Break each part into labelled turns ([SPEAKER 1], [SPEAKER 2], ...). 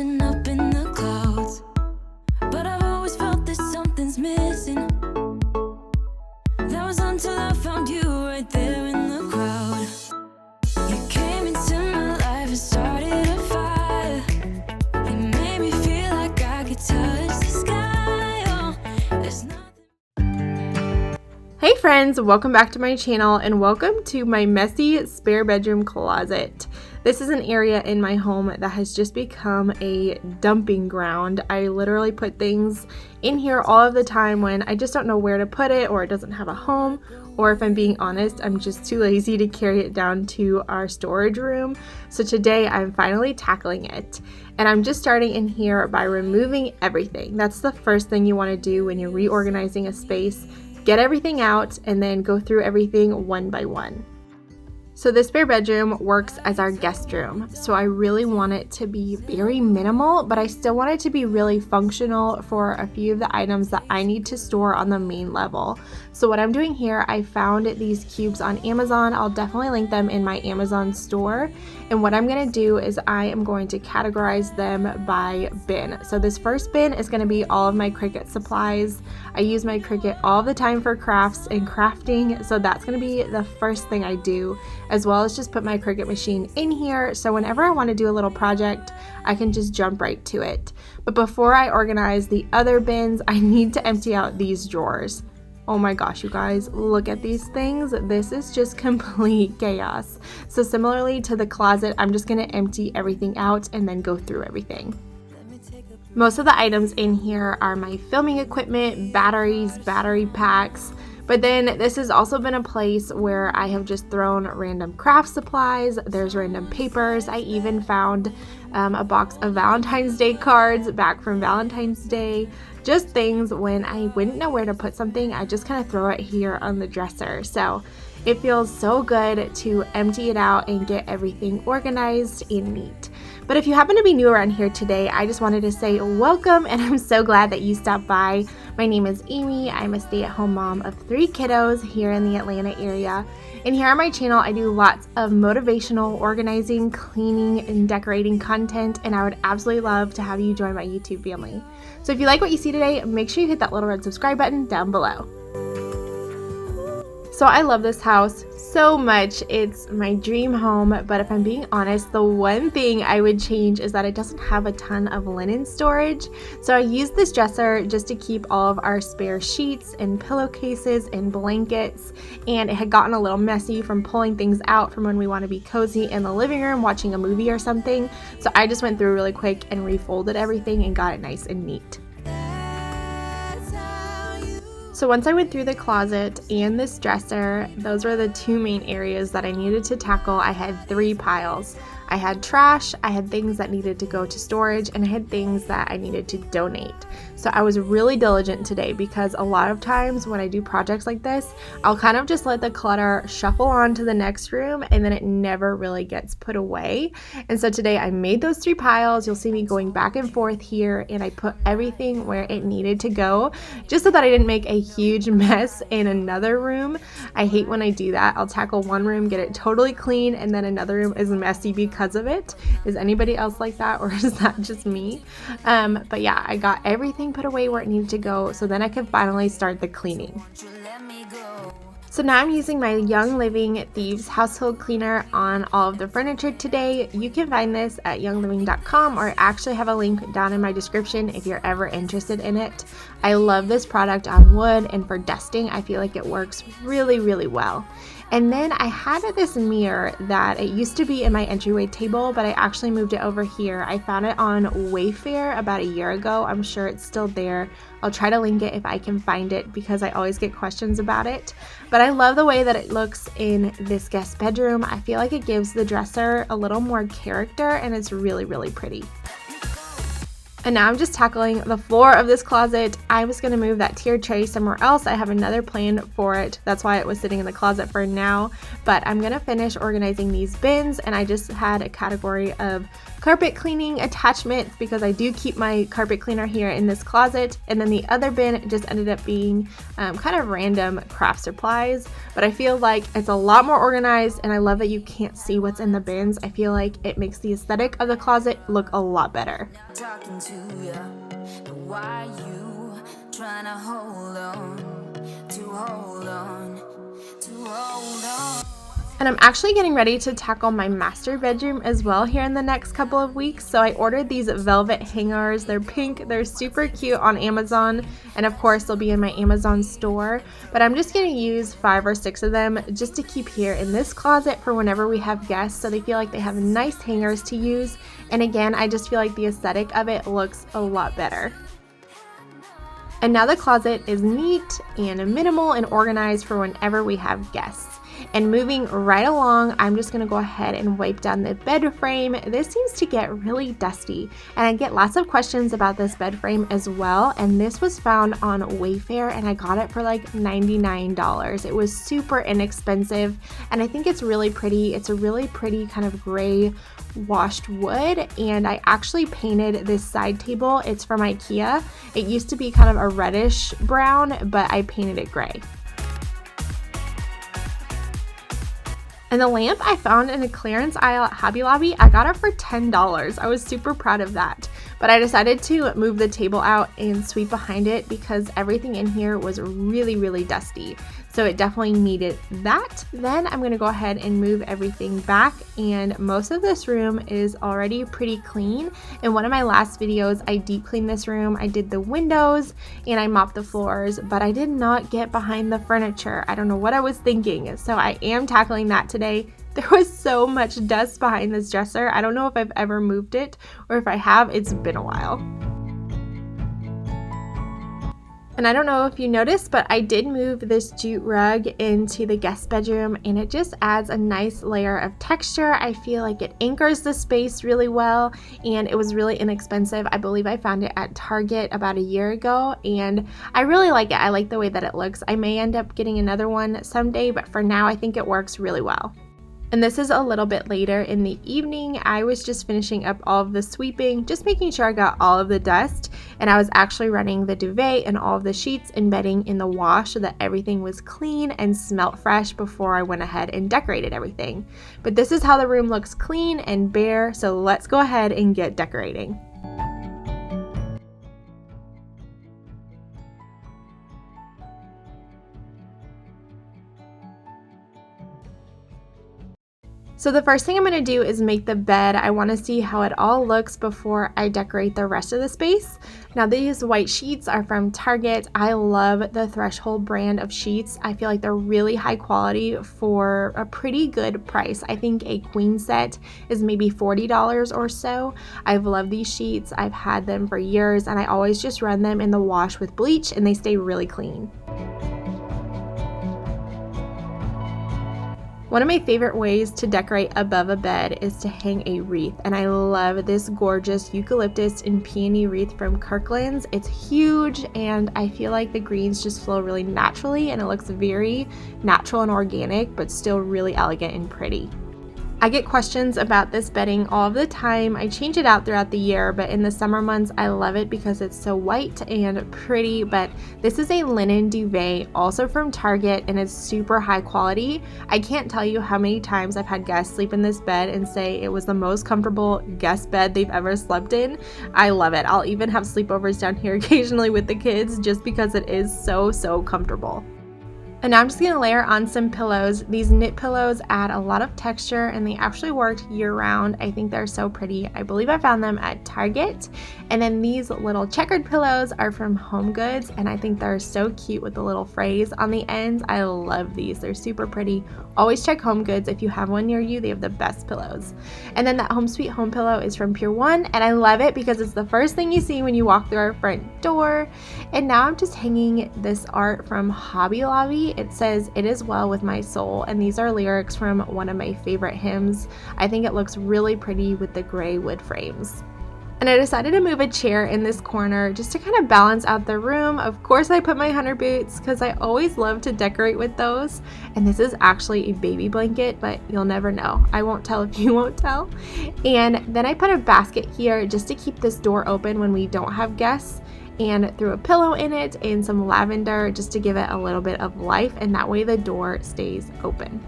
[SPEAKER 1] floating up in the clouds, but I've always felt that something's missing. That was until I found you right there in the crowd. You came into my life and started a fire. You made me feel like I could touch the sky. Oh, there's nothing.
[SPEAKER 2] Hey friends, welcome back to my channel and welcome to my messy spare bedroom closet. This is an area in my home that has just become a dumping ground. I literally put things in here all of the time when I just don't know where to put it, or it doesn't have a home, or if I'm being honest, I'm just too lazy to carry it down to our storage room. So today I'm finally tackling it. And I'm just starting in here by removing everything. That's the first thing you want to do when you're reorganizing a space. Get everything out and then go through everything one by one. So this spare bedroom works as our guest room. So I really want it to be very minimal, but I still want it to be really functional for a few of the items that I need to store on the main level. So what I'm doing here, I found these cubes on Amazon. I'll definitely link them in my Amazon store. And what I'm gonna do is I am going to categorize them by bin. So this first bin is gonna be all of my Cricut supplies. I use my Cricut all the time for crafts and crafting. So that's gonna be the first thing I do, as well as just put my Cricut machine in here. So whenever I wanna do a little project, I can just jump right to it. But before I organize the other bins, I need to empty out these drawers. Oh my gosh, you guys, look at these things. This is just complete chaos. So similarly to the closet, I'm just gonna empty everything out and then go through everything. Most of the items in here are my filming equipment, batteries, battery packs, but then this has also been a place where I have just thrown random craft supplies. There's random papers. I even found a box of Valentine's Day cards back from Valentine's Day. Just things when I wouldn't know where to put something, I just kind of throw it here on the dresser. So it feels so good to empty it out and get everything organized and neat. But if you happen to be new around here today, I just wanted to say welcome, and I'm so glad that you stopped by. My name is Amy. I'm a stay-at-home mom of 3 kiddos here in the Atlanta area. And here on my channel, I do lots of motivational, organizing, cleaning, and decorating content, and I would absolutely love to have you join my YouTube family. So if you like what you see today, make sure you hit that little red subscribe button down below. So I love this house so much. It's my dream home, but if I'm being honest, the one thing I would change is that it doesn't have a ton of linen storage. So I used this dresser just to keep all of our spare sheets and pillowcases and blankets, and it had gotten a little messy from pulling things out from when we want to be cozy in the living room watching a movie or something. So I just went through really quick and refolded everything and got it nice and neat. So once I went through the closet and this dresser, those were the 2 main areas that I needed to tackle. I had 3 piles. I had trash, I had things that needed to go to storage, and I had things that I needed to donate. So I was really diligent today because a lot of times when I do projects like this, I'll kind of just let the clutter shuffle on to the next room and then it never really gets put away. And so today I made those 3 piles. You'll see me going back and forth here, and I put everything where it needed to go just so that I didn't make a huge mess in another room. I hate when I do that. I'll tackle one room, get it totally clean, and then another room is messy because of it. Is anybody else like that, or is that just me? But yeah, I got everything put away where it needed to go so then I could finally start the cleaning. So now I'm using my Young Living Thieves household cleaner on all of the furniture today. You can find this at youngliving.com, or I actually have a link down in my description if you're ever interested in it. I love this product on wood, and for dusting I feel like it works really, really well. And then I had this mirror that it used to be in my entryway table, but I actually moved it over here. I found it on Wayfair about a year ago. I'm sure it's still there. I'll try to link it if I can find it because I always get questions about it. But I love the way that it looks in this guest bedroom. I feel like it gives the dresser a little more character, and it's really, really pretty. And now I'm just tackling the floor of this closet. I was going to move that tier tray somewhere else. I have another plan for it. That's why it was sitting in the closet for now. But I'm going to finish organizing these bins, and I just had a category of carpet cleaning attachments because I do keep my carpet cleaner here in this closet. And then the other bin just ended up being kind of random craft supplies, but I feel like it's a lot more organized, and I love that you can't see what's in the bins. I feel like it makes the aesthetic of the closet look a lot better.
[SPEAKER 1] Talking to you, but why you trying to hold on, to hold on, to hold on?
[SPEAKER 2] And I'm actually getting ready to tackle my master bedroom as well here in the next couple of weeks. So I ordered these velvet hangers. They're pink. They're super cute on Amazon. And of course, they'll be in my Amazon store. But I'm just going to use 5 or 6 of them just to keep here in this closet for whenever we have guests, so they feel like they have nice hangers to use. And again, I just feel like the aesthetic of it looks a lot better. And now the closet is neat and minimal and organized for whenever we have guests. And moving right along, I'm just going to go ahead and wipe down the bed frame. This seems to get really dusty, and I get lots of questions about this bed frame as well. And this was found on Wayfair, and I got it for like $99. It was super inexpensive, and I think it's really pretty. It's a really pretty kind of gray washed wood, and I actually painted this side table. It's from IKEA. It used to be kind of a reddish brown, but I painted it gray. And the lamp I found in a clearance aisle at Hobby Lobby, I got it for $10. I was super proud of that. But I decided to move the table out and sweep behind it because everything in here was really, really dusty. So it definitely needed that. Then I'm gonna go ahead and move everything back, and most of this room is already pretty clean. In one of my last videos, I deep cleaned this room. I did the windows and I mopped the floors, but I did not get behind the furniture. I don't know what I was thinking. So I am tackling that today. There was so much dust behind this dresser. I don't know if I've ever moved it, or if I have, it's been a while. And I don't know if you noticed, but I did move this jute rug into the guest bedroom, and it just adds a nice layer of texture. I feel like it anchors the space really well, and it was really inexpensive. I believe I found it at Target about a year ago, and I really like it. I like the way that it looks. I may end up getting another one someday, but for now I think it works really well. And this is a little bit later in the evening. I was just finishing up all of the sweeping, just making sure I got all of the dust. And I was actually running the duvet and all of the sheets and bedding in the wash so that everything was clean and smelt fresh before I went ahead and decorated everything. But this is how the room looks clean and bare, so let's go ahead and get decorating. So the first thing I'm going to do is make the bed. I want to see how it all looks before I decorate the rest of the space. Now these white sheets are from Target. I love the Threshold brand of sheets. I feel like they're really high quality for a pretty good price. I think a queen set is maybe $40 or so. I've loved these sheets. I've had them for years, and I always just run them in the wash with bleach and they stay really clean. One of my favorite ways to decorate above a bed is to hang a wreath, and I love this gorgeous eucalyptus and peony wreath from Kirkland's. It's huge, and I feel like the greens just flow really naturally, and it looks very natural and organic, but still really elegant and pretty. I get questions about this bedding all of the time. I change it out throughout the year, but in the summer months, I love it because it's so white and pretty. But this is a linen duvet, also from Target, and it's super high quality. I can't tell you how many times I've had guests sleep in this bed and say it was the most comfortable guest bed they've ever slept in. I love it. I'll even have sleepovers down here occasionally with the kids just because it is so comfortable. And now I'm just going to layer on some pillows. These knit pillows add a lot of texture, and they actually worked year round. I think they're so pretty. I believe I found them at Target. And then these little checkered pillows are from Home Goods, and I think they're so cute with the little phrase on the ends. I love these. They're super pretty. Always check Home Goods. If you have one near you, they have the best pillows. And then that Home Sweet Home pillow is from Pier 1, and I love it because it's the first thing you see when you walk through our front door. And now I'm just hanging this art from Hobby Lobby. It says, "It is well with my soul," and these are lyrics from one of my favorite hymns. I think it looks really pretty with the gray wood frames. And I decided to move a chair in this corner just to kind of balance out the room. Of course, I put my hunter boots because I always love to decorate with those. And this is actually a baby blanket, but you'll never know. I won't tell if you won't tell. And then I put a basket here just to keep this door open when we don't have guests, and threw a pillow in it and some lavender just to give it a little bit of life, and that way the door stays open.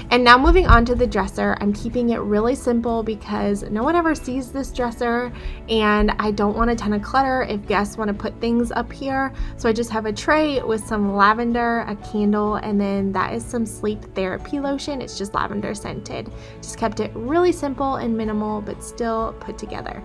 [SPEAKER 2] And now moving on to the dresser, I'm keeping it really simple because no one ever sees this dresser and I don't want a ton of clutter if guests want to put things up here. So I just have a tray with some lavender, a candle, and then that is some sleep therapy lotion. It's just lavender scented. Just kept it really simple and minimal, but still put together.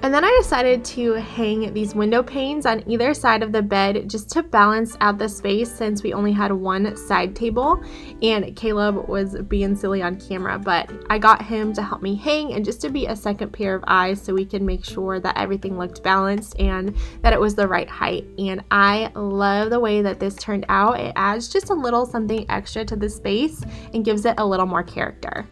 [SPEAKER 2] And then I decided to hang these window panes on either side of the bed just to balance out the space since we only had one side table and Caleb was being silly on camera, but I got him to help me hang and just to be a second pair of eyes so we can make sure that everything looked balanced and that it was the right height. And I love the way that this turned out. It adds just a little something extra to the space and gives it a little more character.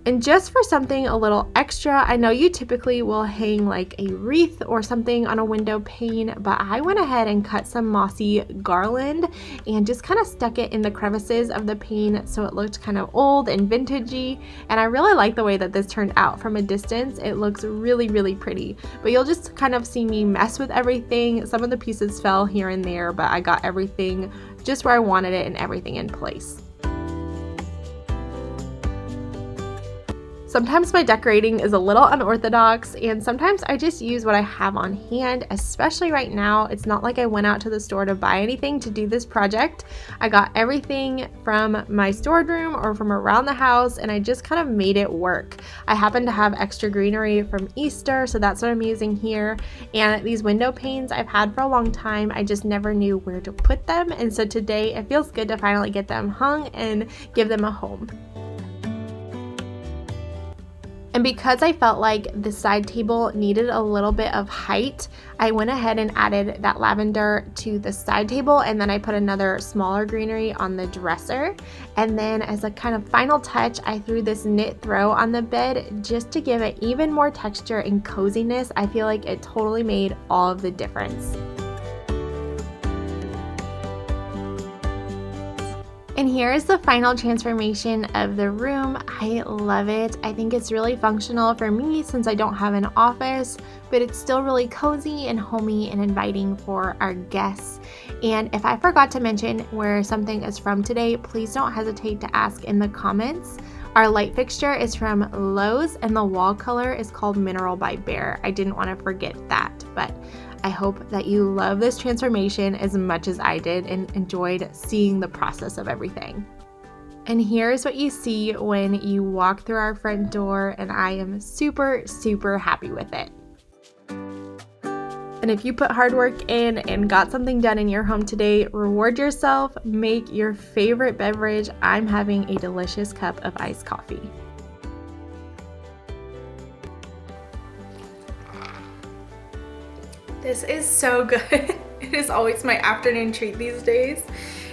[SPEAKER 2] And just for something a little extra, I know you typically will hang like a wreath or something on a window pane, but I went ahead and cut some mossy garland and just kind of stuck it in the crevices of the pane so it looked kind of old and vintagey. And I really like the way that this turned out from a distance. It looks really, really pretty, but you'll just kind of see me mess with everything. Some of the pieces fell here and there, but I got everything just where I wanted it and everything in place. Sometimes my decorating is a little unorthodox and sometimes I just use what I have on hand, especially right now. It's not like I went out to the store to buy anything to do this project. I got everything from my storage room or from around the house and I just kind of made it work. I happen to have extra greenery from Easter, so that's what I'm using here. And these window panes I've had for a long time. I just never knew where to put them, and so today it feels good to finally get them hung and give them a home. And because I felt like the side table needed a little bit of height, I went ahead and added that lavender to the side table, and then I put another smaller greenery on the dresser. And then as a kind of final touch, I threw this knit throw on the bed just to give it even more texture and coziness. I feel like it totally made all of the difference. And here is the final transformation of the room. I love it. I think it's really functional for me since I don't have an office, but it's still really cozy and homey and inviting for our guests. And if I forgot to mention where something is from today, please don't hesitate to ask in the comments. Our light fixture is from Lowe's and the wall color is called Mineral by Bear. I didn't want to forget that, but I hope that you love this transformation as much as I did and enjoyed seeing the process of everything. And here's what you see when you walk through our front door, and I am super, super happy with it. And if you put hard work in and got something done in your home today, reward yourself, make your favorite beverage. I'm having a delicious cup of iced coffee. This is so good. It is always my afternoon treat these days.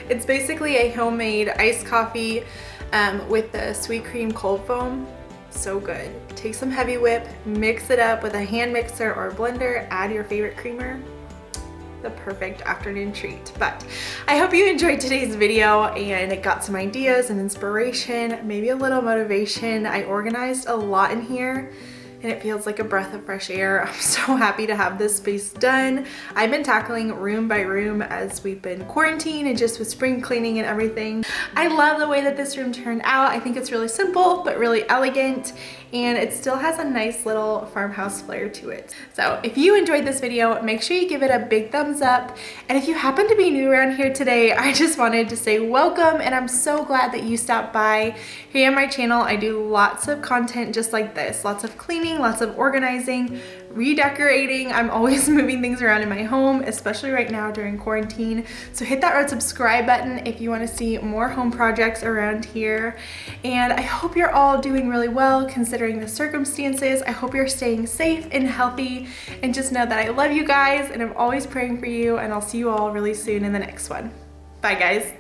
[SPEAKER 2] It's basically a homemade iced coffee with the sweet cream cold foam. So good. Take some heavy whip, mix it up with a hand mixer or blender, add your favorite creamer. The perfect afternoon treat. But I hope you enjoyed today's video and it got some ideas and inspiration, maybe a little motivation. I organized a lot in here and it feels like a breath of fresh air. I'm so happy to have this space done. I've been tackling room by room as we've been quarantined and just with spring cleaning and everything. I love the way that this room turned out. I think it's really simple but really elegant, and it still has a nice little farmhouse flair to it. So if you enjoyed this video, make sure you give it a big thumbs up. And if you happen to be new around here today, I just wanted to say welcome, and I'm so glad that you stopped by. Here on my channel, I do lots of content just like this, lots of cleaning, lots of organizing, redecorating. I'm always moving things around in my home, especially right now during quarantine. So hit that red subscribe button if you want to see more home projects around here. And I hope you're all doing really well considering the circumstances. I hope you're staying safe and healthy, and just know that I love you guys and I'm always praying for you, and I'll see you all really soon in the next one. Bye guys.